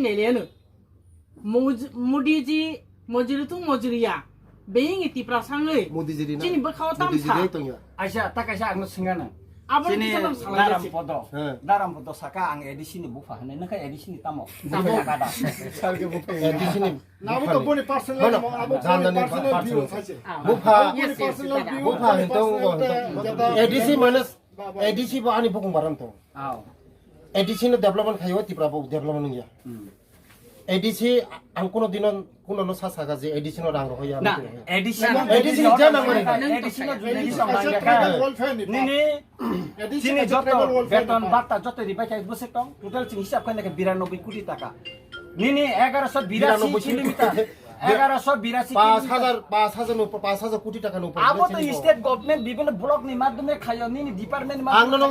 내려는 무디지 모지르통 모지리야 being iti prasangei 모디지리나 진이 뭐 카오 땀 모디지리 똥이야. Asia tak Asia ang singana. Abang Sini kita salah daram podo saka ang edisi ni bufa ne naka edisi ni tamo. Bufa kada. 살게 못 해. 에디시님. 나부터 보니 퍼스널 뭐 아부 잔다니 퍼스널 뷰 사실. 무파 무파 행동 거 에디시 마이너스 에디시 뭐 아니 보고 말하면 또 Aw. 에디시는 데벨롭먼트 가요 디브라보 데벨롭먼트이야. 에디시 안 코노 디는 코노노 사사가지 에디시노 랑로 호야. Na edisi edisi jana mari. Edisi na edisi 아시아 ang 트래블 월페니. Nini 에디시 sini 트래블 joto 월페니. beton bata joto di baca busek tong total sing hisap kan ke 92 koটি টাকা nini 1182 kilometer 1182 5,000 উপর 5,000 কোটি টাকা উপর abo to state government বিভিন্ন block ni মাধ্যমে খায় nini department ang no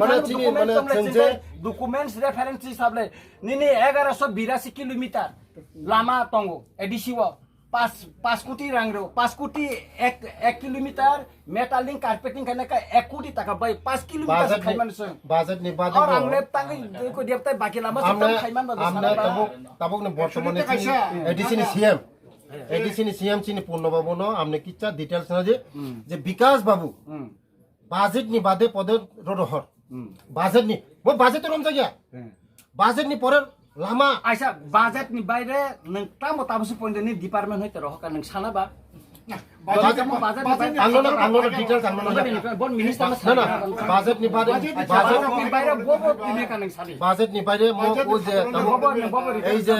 মানে চিনি মানে চেঞ্জে documents reference হিসাবে nini 1182 kilometer lama tongo edisi wo 5 কোটি rangro 5 কোটি 1 kilometer metalling carpeting kana ka 1 কোটি টাকা বাই 5 kilometer খাইমান সং বাজেট নি বাজেট और अंग्रेज तंग को देवता बाकी लामा सब खाइमान बा আমরা তাবক নে বর্তমানে এডিসিনি সিএম চিনি পূর্ণবাবু ন আমনে কিচ্ছা ডিটেইলস না যে বিকাশ বাবু বাজেট নি বাদে পদের রোডহর বাজেট নি মো বাজেট রম জায়গা বাজেট নি পরের লামা आइसा बाजेट नि बाइरे नों तामो तामसो पइन्ट नि डिपार्टमेन्ट होइते रहका नों सानाबा আঙ্গন ডিটেইলস আঙ্গন বন মিনিস্টার না বাজেট নি বাদে বাজেট नि बाइरे बोबो तिने कानों साली বাজেট নি বাইরে মো ও যে এই যে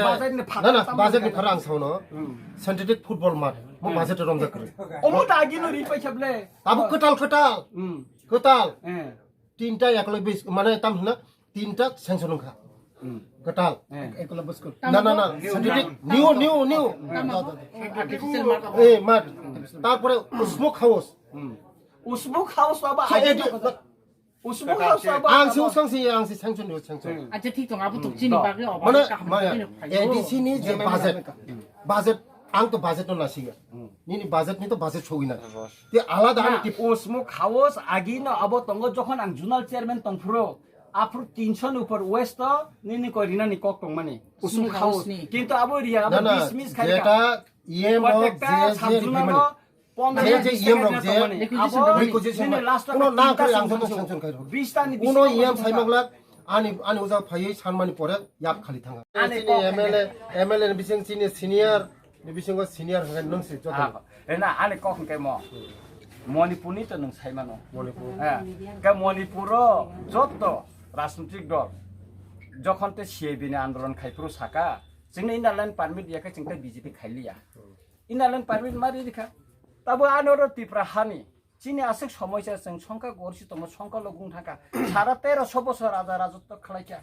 না বাজেট নি ফারাং সাউন সিনথেটিক ফুটবল মাঠ মো বাজেট রম জাকরে ओमो दागिनो रि पैसाबले তাবু কটাল তিনটা 120 মানে তাম না তিনটা স্যাংশন খা কটাল একলা বসকো। না সিনথেটিক নিউ এই মাঠ তারপরে স্মোক হাউস उसबुक हाउस बाबा उसबुक हाउस बाबा আংসি sanction aja titong abu tuk jini bagi oba মানে এডিসিনি যে বাজেট আং তো বাজেট না সিগা নিনি বাজেট নি তো বাজেট ছই না তে আলাদা আনি उसबुक हाउस आगिनो अब तंग जखन आं जुनाल चेयरमैन तंफुरो आफुर 300 नि ऊपर वेस्ट निनि करिना नि कक तंग माने उसबुक हाउस किंतु अब रिया अब डिसमिस खाइ যেটা ইএম অফ যে ইএম অফ যে রিকুইজিশন কোন না করে আং তো স্যাংশন খাই 20 টা नि কোন ইএম সাইমাগলা আনি ওজা ফাই সানমানি পরে ইয়াব খালি থাঙ্গা এমএলএ বিসিং সিনিয়র বিসিং সিনিয়র হন নংসি যত एना आने कखन के म मणिपुर नि त नों साइमानो মণিপুর का मणिपुर जत राजनीतिक दल जखन ते सिआइबि नि आन्दोलन खाइफ्रु साका जोंनि इनारलाइन पारमिट याखै जों बिजेपि खाइलिया इनारलाइन पारमिट मारि दिखा तब आनर तिप्रा हानि चिनि आसिक समस्या जों संका गरसि तम संका लगुं थाका 1350 বছর राजा राजत्व खलाइका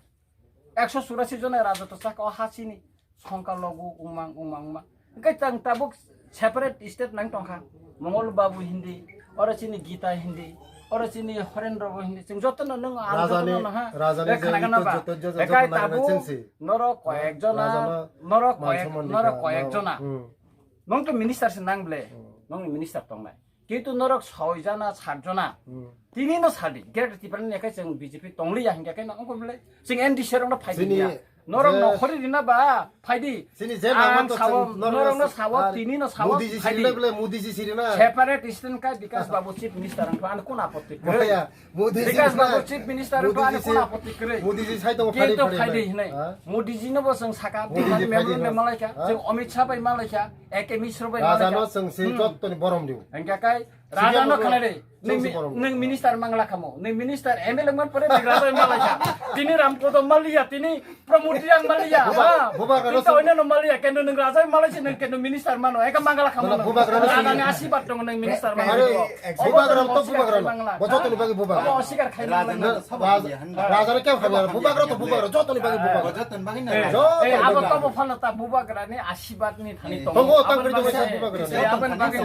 184 जना राजत्व साका हासिनि संका लगु उमां कै तंग ताबुक सेपारेट स्टेट नां टंखा मंगल बाबु हिंदी और चिनि गीता हिंदी और चिनि हरेंद्र हिंदी जों जतन नों राजानि एकाय ताबु नर कयेक जना नों तो मिनिस्टार से नांगले नों मिनिस्टार तंनाय किन्तु नरक 6 जना 7 जना तिनि न सादि गेट तिपारनि एकाय जों बीजेपी तंलिया हिंगाय नों कोबले जों एनडीसी रंग फाइदिया नरक नखरि दिना बा फाइदि सिनि जे नाम तो नरक न साव तिनि न साव मोदी जी सिरिले मोदी जी सिरिना सेपारेट स्टेट का विकास बाबू चीफ मिनिस्टर अंक आन कोन आपत्ति करे मोदी जी विकास बाबू चीफ मिनिस्टर अंक आन कोन आपत्ति करे मोदी जी साइ तो फाइदि हिनै मोदी जी न बसं साका मेमोन मेमलायका जों अमित शाह बाय मालायका एके मिश्र बाय राजा न संसे जत्तनि बरम दिउ अंकाय राजा न खनारे नों मिनिस्टार मांगला खामो नों मिनिस्टार एमएलए मन परे राजा मालायका तिनि रामपद मालिया तिनि प्रमोदी आं मालिया बुबा गरो तोयनो न मालिया केनो नों राजा मालायसे नों केनो मिनिस्टार मानो एका मांगला खामो राजानि आशीर्वाद दङ नों मिनिस्टार मानो बुबा गरो तो बुबा गरो बजतनि बागि बुबा अब असिकार खाइना राजा ने क्या खाबे बुबा गरो तो बुबा गरो जतनि बागि बुबा बजतन बागि ना ए अब तब फलता बुबा गरानि आशीर्वाद नि थानि त तंगो तंगरि दो बुबा गरो अपन बागि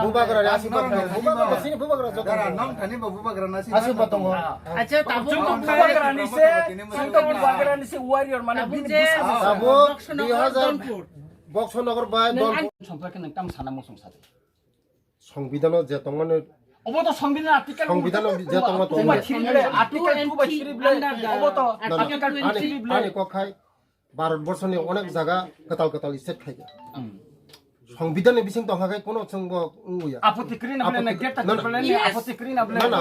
बुबा गरो आशीर्वाद बुबा गरो सिनि बुबा गरो दारा नाम थानि बुबा गराना सि आशीर्वाद तंगो aja tabu बुबा गरानि से संतो बुबा गरानि से वारियर माने ताबो 2000 बक्सनगर बाय दल সম্পর্কে नों ताम साना मोसं सादे সংবিধান যে তংমানে অবতো সংবিধান আর্টিকেল সংবিধান যে তংমা তো আর্টিকেল 2 বাই 3 অবতো আর্টিকেল 23 আনি কখাই ভারতবর্ষের অনেক জায়গা কতাল কতাল স্টেট খাইবে সংবিধানের বিসিং তো হাগাই কোনো সঙ্গ উইয়া আপত্তি করি না বলে না গেটটা বলে না আপত্তি করি না বলে না না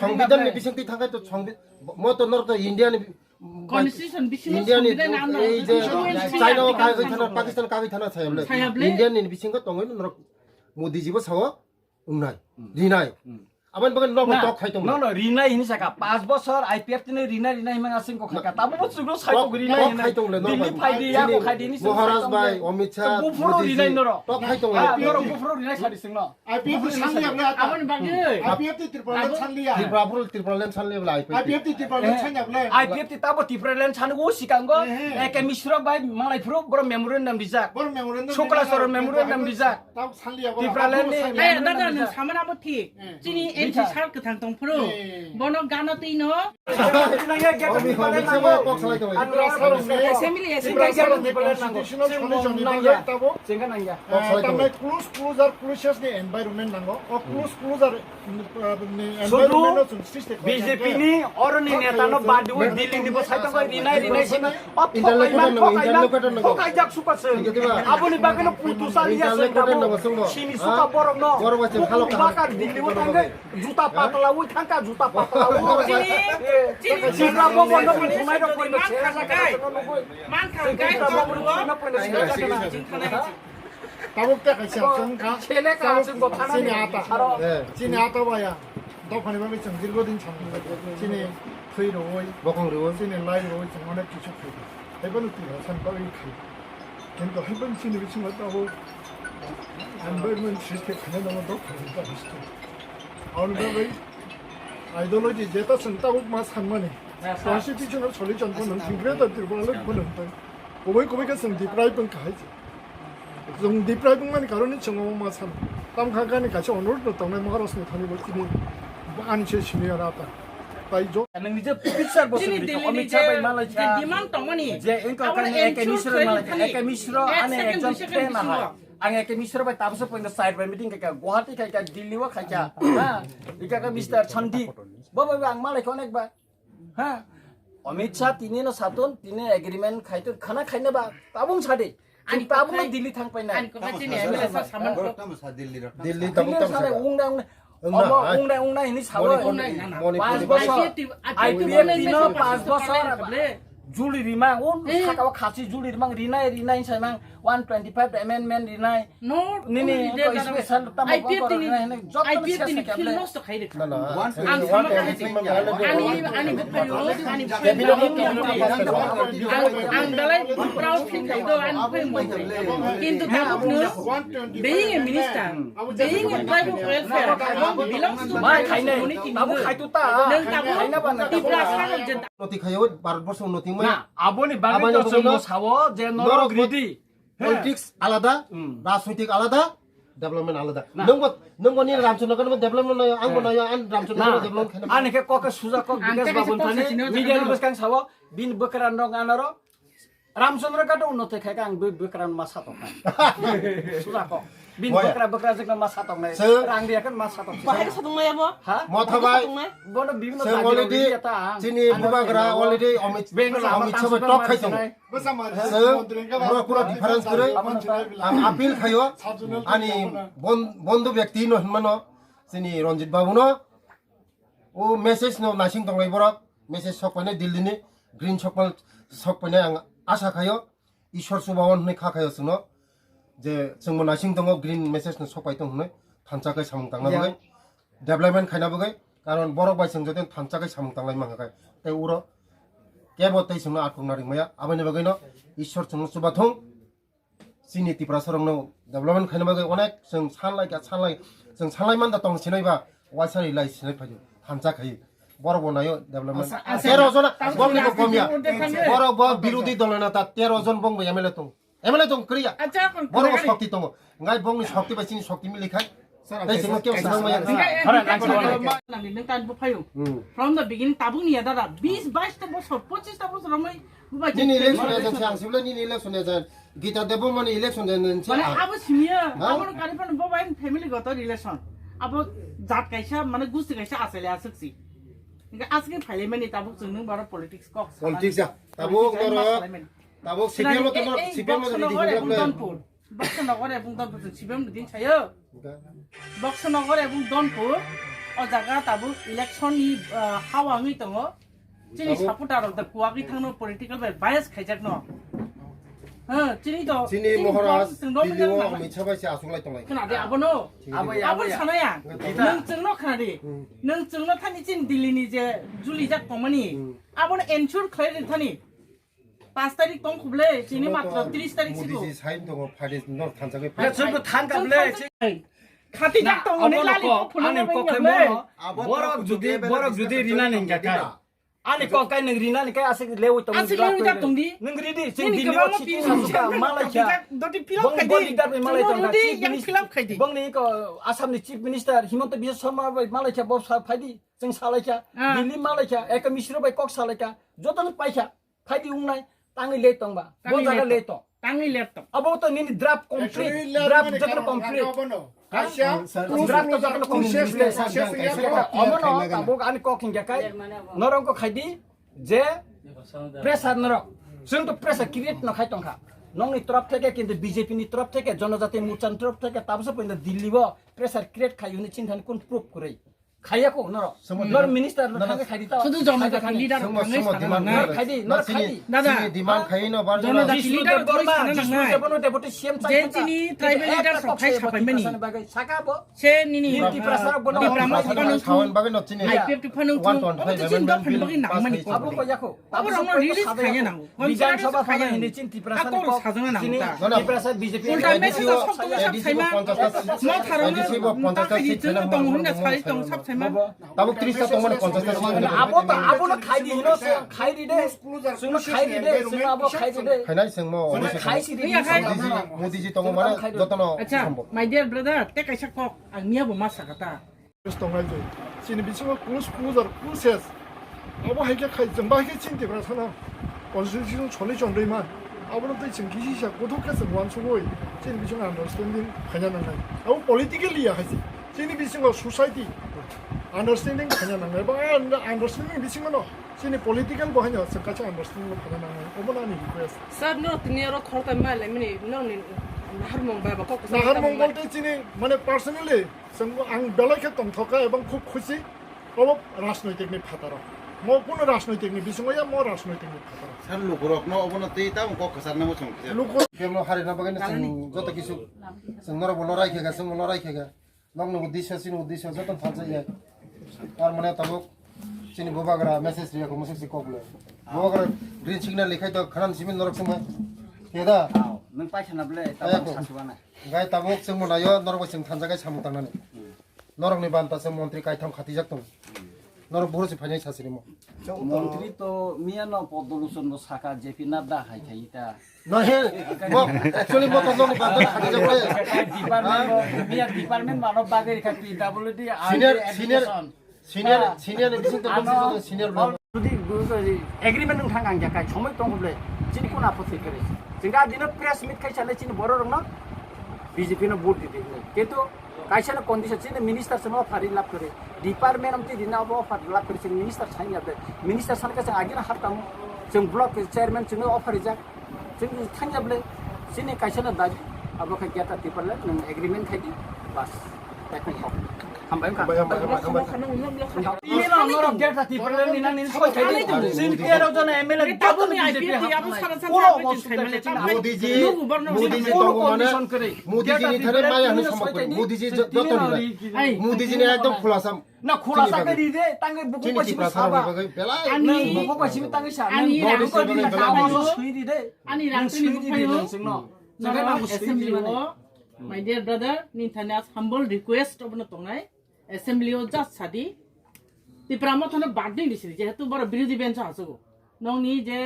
সংবিধানের বিসিং তুই থাকাই তো মই তো নরক ইন্ডিয়ান Constitution bising ইন্ডিয়ান সংবিধান এই যে চাইনা কাগজ থানা পাকিস্তান কাগজ থানা ছায়াবলে ইন্ডিয়ান বিসিং তো তঙ্গই নরক মোদি জিবো সাও উনাই রিনাই আবার বাগান নরক তো খাইতো No, no, Rina ini saka 5 bosor IPF tini Rina himang asing ko khaka. Tabu bo sugro sai ko Rina ini. খাইতো লে Dili phai di ya ko khai di ni. মহারাজ ভাই Amit Shah Bufuro Rina noro. তো খাইতো Ah, noro bufuro Rina sai sing no. IPF 상리합니다. 아버님 방금 IPF 트리플 상리야. Tripura ছানলে IP IPF 트리플 상리합니다. IPF ti tabo ti prelen chan go sikang go. Eke misro bai malai pro bro memorandum dijak. 뭘 메모랜덤 Sokla soro memorandum dijak. 딱 상리하고 트리플렌 에 나가는 사만 아버 티 찌니 엔티 살 그탕 동프로 번호 가노 띠노 세밀리 에스가 constitutional solution 있다고. Singkan nangya. 다음에 close are closest environment 난거. close are environment 좀 시스템. BJP ni orang ni neta no badu Delhi ni bos haitang koi rinai sini. Fokai jak super se. Abu ni bagai no putusan dia se. Sini suka borong no. Bakar Delhi wo tangga juta patla wo tangka juta patla wo. Sini rabo bondo pun sumai do koi no. 만 가까이 따복대 같이 정가. ছেলেকা আসুন গো থানা 진이 아따. 네. 진이 아따 봐야. 너 반에 밤에 정질거든 참. 진이 거의로 오이. বকংরিও 진이 라이로 오이 정원에 주셨고. 해번은 뛰어 산바위 가. 걔도 해번 진이 미친 것 같다고. 안 벌면 시스템 그냥 너무 더 그러니까 시스템. 어느 거왜 아이디올로지 제타 쓴다고 막 산만해. constitutional solution 보는 딩그레다 들고 알을 보는 거. 고백가 성 디프라이븐 가야지. 성 디프라이븐만 가로는 정어만 산. 땀 가가니 같이 오늘도 동네 먹으러서 다니 볼지니 안 제시미야 나다. 바이죠. nang nije picture bos 찌니 ni 딜리 Amit 이제 Shah bai Malaysia 디만 동원이 je engkau kan eke misro Malaysia eke misro ane ekjon train ha ang eke misro bai tapso point side bai meeting ka Guwahati ka Delhi wa kha ha ika ka Mr Chandi baba ang malai konek ba ha Amit Shah tini no satun tini agreement khaito khana khaina ba tabung chade ani tabung no Delhi thang pai na 아니 그거 찌니 에밀레서 사만 Delhi tabung তাবুক chade তাবুক ungna ini sawo Manipur 5 bosor IPF tino 5 bosor Juli rimang sakawa khasi Juli rimang rinai saimang 125 amendment rinai 노 nini special tamo IPF 띠니 IPF 띠니 필로스 가이드 না না 아니 그파요 아니 angdalai proud thing kai do an phai mo kintu tabuk nu being a minister being a tribal welfare belongs to mai khaine tabu khaitu ta nang tabu khaina ba na tipra sanam jen উন্নতি খাইও ভারতবর্ষ উন্নতি মই na aboni Abani bagi to bagi mo no. sawo je norok ridi politics আলাদা রাজনৈতিক আলাদা development আলাদা নংবো নি রামচন্দ্র কো development নয় আংবো নয় আন রামচন্দ্র কো ডেভেলপমেন্ট খাইনা ane ke kok suja kok bigas babun tani media ni buskang sawo bin bekeran dong anaro Ramchandra ka to unnoti khai ka ang bekeran masa to kan suja kok bin bekeran jek masa to nai rang dia kan masa to bahaya sadung maya bo ha মথাবাই bono bibino say already চিনি বুবাগরা already Amit ছবে টক খাইতো 그래서 말이야. পুরা difference করে appeal খাইও আনি বন্ধু ব্যক্তি ন হনমানো চিনি রঞ্জিত বাবু ন ও মেসেজ ন নাসিং দংলাই বরক মেসেজ সকপানে দিল্লিনি গ্রিন সকপানে আং আশা খাইও ঈশ্বর সুবাহন হনে খা খাইও সুনো যে जोंबो नासिं दङ ग्रिन मेसेज न सपाय दङ हने थानचाकै सामुं तांनाबगै डेभलपमेन्ट खाइनाबगै कारण बरक बाइसं जदे थानचाकै सामुं तांलाय मांगाय ते उरो केबो तै संना आटुंनारि मया आबानि बगै न ईश्वर संनो सुबाथं सिनि तिप्रा सरंनो डेभलपमेन्ट खाइनाबगै अनेक जों सानलाय मानदा दं सिनायबा वाइसारि लाइ सिनाय फाजो थानचाखै बरक बनायो डेभलपमेन्ट 13 जना बंगनिबो कमिया बरक ब बिरोधी दलना ता 13 जन बंग एमएलए दं क्रिया acha kon বড় শক্তি দङ ngai bongni শক্তি বাই চিনি শক্তি মিলি খাই তাই जों কেউ সাংমায়া nang nang tan bo phayo from the beginning tabung ni ada 20 22 ta bosor 25 ta bosor mai buba Nini election agency Tsang সিবলে Nini election agent Gita দেব মানে election agency মানে abo simia abo karifan bo bain family goto relation abo jat kaisa মানে গুস্তি কাইসা আসলে আসছি আজকে ফাইলেমানি তাবুক जों नों बारा politics कक politics tabuk noro tabuk CPM তো CPM তো দনপুর বক্সনগর এবং দনপুর CPM দিন ছায়ো বক্সনগর এবং দনপুর ও জায়গা তাবুক ইলেকশননি হাওয়া হই দङ চিনি সাপোর্টার দ কুয়াগি থাংনো পলিটিক্যাল বায়াস খাইজাক ন চিনি মহারাজ দিল্লিও মিছাবাইছে আসুংলাই তংলাই खोनादे आबनो आबो सानाया नों जोंनो खोनादे नों जोंनो थानि चिन दिल्लीनि जे जुलि जाक तंमानि आबनो एनश्योर खालायदे थानि 5 तारिख तंग खुबले चिनि मात्र 30 तारिख सिगो मोदी जी साइन दङ फाइदे नर थानजागै जोंबो थांगाबले खाति जाक तंगनि लालि फुलने बंगले बरक जुदि Rina निंगाका ani ko kai nang rina ni kai asik lewu tong asik lewu jak tong di nang ridi sing dinyo chiti samcha malaysia doti film khai di doti yang film khai di bang ni ko asam ni chief minister himanta biswa sharma bai malaysia bob phaidi jeng salaika dilli malaysia ek misro bai kok salaika joton paisa phaidi ungnai tangi le tong ba bo jaga le to tangi le to abo to ni draft complete draft joton complete Asia, draft to joton complete amono tabok ani ko kinga kai norong ko khaidi je pressure norok जों तो pressure create न खाइ तंखा नंनि तरफ থেকে কিন্তু BJP নি तरफ থেকে জনজাতি মোর্চার तरफ থেকে তাবসে পইন দিল্লিব প্রেসার ক্রিएट খাইউনি চিন্তান কোন প্রুফ করেই খাইয়াকো নর নর মিনিস্টার ন থাকে খাইদি তা শুধু জনজাতি লিডার খাইদি খাইদি নর খাইদি দাদা ডিমান্ড খাই ন বার জনজাতি লিডার গরমা দেবনো দেবটি সিএম চাই যে চিনি ট্রাইবেল লিডার সব খাই ছাপাইমানি সাকাবো সে নিনি ইন্টি প্রেসার বনো ডিপ্রামা খাওয়ান বাগে ন চিনি আইপিএফ ফানুং চিন দ ফানবাগি নাংমানি আবো কয়াকো আবো আমরা রিলিজ খাইয়া নাও বিধানসভা ফানা হিন্দি চিন টিপ্রাসার আকো সাজনা নাও টিপ্রাসার বিজেপি উল্টা মেসেজ সব তো সব ছাইমা ন থারনো তাকে জিতন দং হইনা সাই দং সব ছাইমা তাবো 30 টা তংমানে 50 টা আবো না খাইদি হিনো খাইদি দে সুনো খাইদি দে সুনো আবো খাইদি দে খাইনাই সেংমো খাইছি দে মোদি জি তংমো মানে যতন আচ্ছা মাই ডিয়ার ব্রাদার তে কাইসা কক আংনিয়া বো মাসাকাতা 동아이 지니 비치고 꾸스꾸더 꾸세스 아버 하이게 카이 정바 하이게 진데 그러잖아 원수 지금 전에 전리만 아버는 또 지금 기시샤 고독해서 원수고 지니 비치고 안더스탠딩 하냐는 거 아버 politically 하지 지니 비치고 society understanding 하냐는 거 봐 understanding 비치고 너 지니 political 뭐 하냐 같이 understanding 거 하냐는 거 어머나니 리퀘스트 sub no তিনিয়র খরতা মালে মিনি ননি হারমং বাবা কক 나한 몽골 때 지니 মানে personally 안 별로게 동토가 এবং খুব খুশি অব রাজনৈতিক নি ফাতারা মো কোন রাজনৈতিক নি বিসঙ্গয়া মো রাজনৈতিক নি ফাতারা 산 루그럭 너 어머나 때 있다 뭐 가서 나무 좀 লোক কেমন হারিনা বাগে যত কিছু নর বলো রাইখেগা সং বলো রাইখেগা নং উদ্দেশ্য সিন উদ্দেশ্য যত ফালছে আর মানে তাবো চিনি গোবাগরা মেসেজ রিয়াকো মুসি কবলে গোবাগরা গ্রিন সিগন্যাল লিখাই তো খানান সিমিন নরক সময় কেদা nang paisana ble tabang sasuana গাই তাবক जों মনাयो নরক जों थानजागाय सामु तांनानै নরকनि बान्तासे मन्त्रि कायथाम खाथिजाक दं नरक बरसि फाइनाय सासिरिमो মন্ত্রী তো মিয়ানো পদলুসন সাকা জেপি নাদা হাই খাইতা নহে মো एक्चुअली মো তন্দনি বান্তা খাथिजाक रे ডিপার্টমেন্ট মিয়া ডিপার্টমেন্ট মানব বাগের খাই পিডব্লিউডি সিনিয়র বিসিং তো সিনিয়র যদি এগ্রিমেন্ট নং থাং আংজা কাই সময় তং হবলে চিনি কোন আপত্তি করে চিঙ্গা দিন প্রেস মিট খাই চালে চিনি বড় রং না বিজেপি নো ভোট দিতে কিন্তু কাইসানা কন্ডিশন চিনি মিনিস্টার সম ফারি লাভ করে ডিপার্টমেন্ট আমতি দিনা অফ ফারি লাভ করে চিনি মিনিস্টার ছাইয়া দে মিনিস্টার সানকা जों আগিনা হাতাম जों ब्लक चेयरमैन जों अफार जा जों थांजाबले चिनि काइसाना दाजि आबो खाय गेटा डिपार्टमेंट नों एग्रीमेंट खायदि बास ताकन हो हामबाय का 이런 너랑 게타 디플레니 나는 소리 차이디 신께로 전에 MLA 따분이 IPF 야부 사람 মোদিজি তংমানে মোদিজি নি থারে মাই আনি সমক মোদিজি যতনি মোদিজি নি একদম খোলাসাম না খোলাসা করে দে তাঙ্গে বুকু পাছি সাবা বেলা আনি বুকু পাছি তাঙ্গে সা আনি সুই দি দে আনি রাংসি বুফাইনো জায়গা অ্যাসেম্বলি মাই ডিয়ার ব্রাদার নিথানে হাম্বল রিকোয়েস্ট অবন তংনাই অ্যাসেম্বলিও জাস্ট সাদি তিপ্রামো থানে বার্থডে দিছি যেহেতু বড় বিরোধী বেঞ্চ আসগো নংনি যে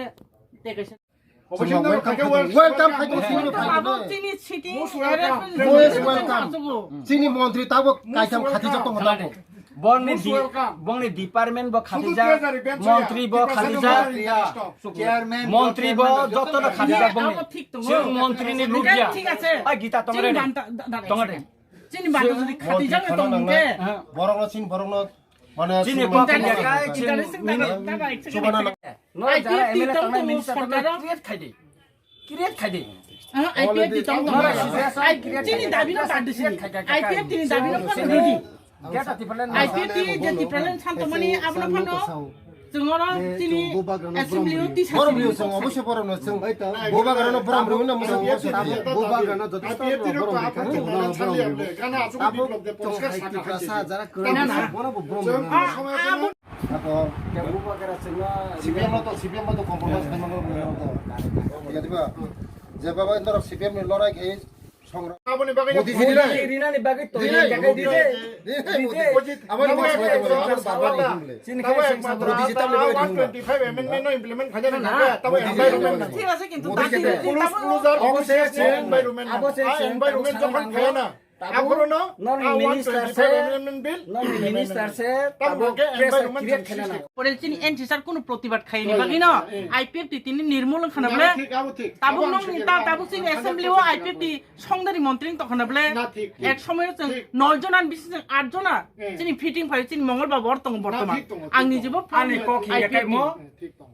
টেকেশন ওয়েলকাম খাইতো সিনি আবো চিনি সিটি চিনি মন্ত্রী তাবো কাইথাম খাथिजाक दं তাবো বংনি ডিপার্টমেন্ট ব খাতিজা মন্ত্রী ব খাতিজা চেয়ারম্যান মন্ত্রী ব যতটা খাতিজা বংনি जों মন্ত্রী নি লুটিয়া ঠিক আছে আই গীতা তংরে তংরে চিনি বান্তা যদি খাতিজা দংগে বরং চিন বরং মানে Sini semua pakai kita- jaga, Coba nana. No, jara MLA tangan minister tangan create খাইদে create খাইদে IPF di tong tong তিনি দাবি না বাদ দিছি IPF তিনি দাবি না ফান রেডি কেটা টিপলেন IPF ti je diplen santomani abna phano jengora তিনি assembly ti Borom liu song, obosyo borom liu song. Boba karena borom liu na musuh musuh. boba gana যথেষ্ট বড় তাবো boba kara sengna CPM itu kompromis dengan tiba-tiba. Jababa itu CPM ni lorai ke সংগ্রাম আপনি বাকি মোদি জি দিলে রিনা নি বাগে তো জায়গা দিতে আমার বাবা চিনি খাই মোদি জি তাহলে 125 amendment no implement খাজা না তবে environment না ঠিক আছে কিন্তু ক্লোজার অবশেষে environment environment যখন খায় না তারপরে না amendment bill মিনিস্টার সে তারপরে environment খেলে না পরে তিনি এনটিসার কোনো প্রতিবাদ খাইনি বাকি না IPF তিনি নির্মূলন খানাবলে ঠিক আবু ঠিক তাবুক নং তাবুক সিং অ্যাসেম্বলি ও IPF সংদারি মন্ত্রী তখন বলে এক সময় 9 জন আর বিশেষ 8 জন তিনি ফিটিং ফাই তিনি মঙ্গলবার বর্তমান ঠিক তো আংনি জীব আনি কক হিয়া কাই মো ঠিক তো